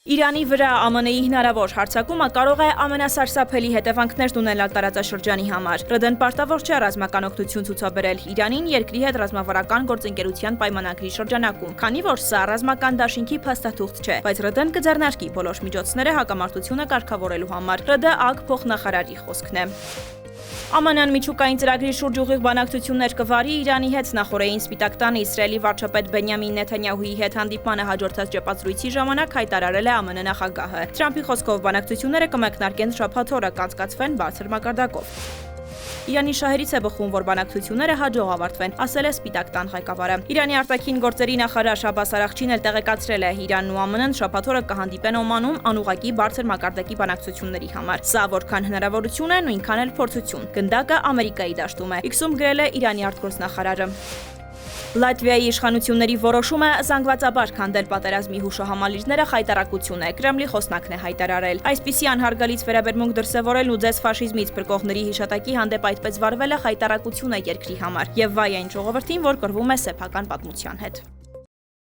Իրանի վրա ԱՄՆ-ի հնարավոր հարձակումը կարող է ամենասարսափելի հետևանքներն ունենալ տարածաշրջանի համար։ ՌԴ-ն պարտավոր չէ ռազմական օգնություն ցուցաբերել Իրանին երկրի հետ ռազմավարական գործընկերության պայմանագրի շրջանակում, քանի որ սա ռազմական դաշինքի փաստաթուղթ չէ, բայց ՌԴ-ն կձեռնարկի բոլոր միջոցները հակամարտությունը կարգավորելու համար։ ՌԴ փոխնախարարի խոսքն է։ ԱՄՆ-ն միջուկային ծրագրի շուրջ ուղիղ բանակցություններ կվարի Իրանի հետ նախորդին Սպիտակ տանը Իսրայելի վարչապետ Բենյամին Նեթանյահուի հետ հանդիպմանը հաջորդած ճեպազրույցի ժամանակ հայտարարել է ԱՄՆ նախագահը։ Թրամփի խոսքով բանակցությունները կմեկնարկեն շաբաթ օրը, կանցկացվեն բարձր մակարդակով։ Իրանի շահերից է բխում, որ բանակցությունները հաջող ավարտվեն, ասել է Սպիտակ տան ղեկավարը։ Իրանի արտաքին գործերի նախարար Շաբաս Արաղչին էլ տեղեկացրել է, Իրանն ու ԱՄՆ-ն շաբաթ օրը կհանդիպեն Օմանում անուղղակի բարձր մակարդակի բանակցությունների համար։ Սա որքան հնարավորություն է, նույնքան էլ փորձություն։ Գնդակը Ամերիկայի դաշտում է, X-ում գրել է Իրանի արտգործնախարարը։ Լատվիայի իշխանությունների որոշումը զանգվածաբար քանդել պատերազմի հուշահամալիրները խայտառակություն է, Կրեմլի խոսնակն է հայտարարել։ Այսպիսի անհարգալից վերաբերմունք դրսևորելն ու ձեզ ֆաշիզմից փրկողների հիշատակի հանդեպ այդպես վարվելը խայտառակություն է երկրի համար, եւ վայ այն ժողովրդին, որ կռվում է սեփական պատմության հետ։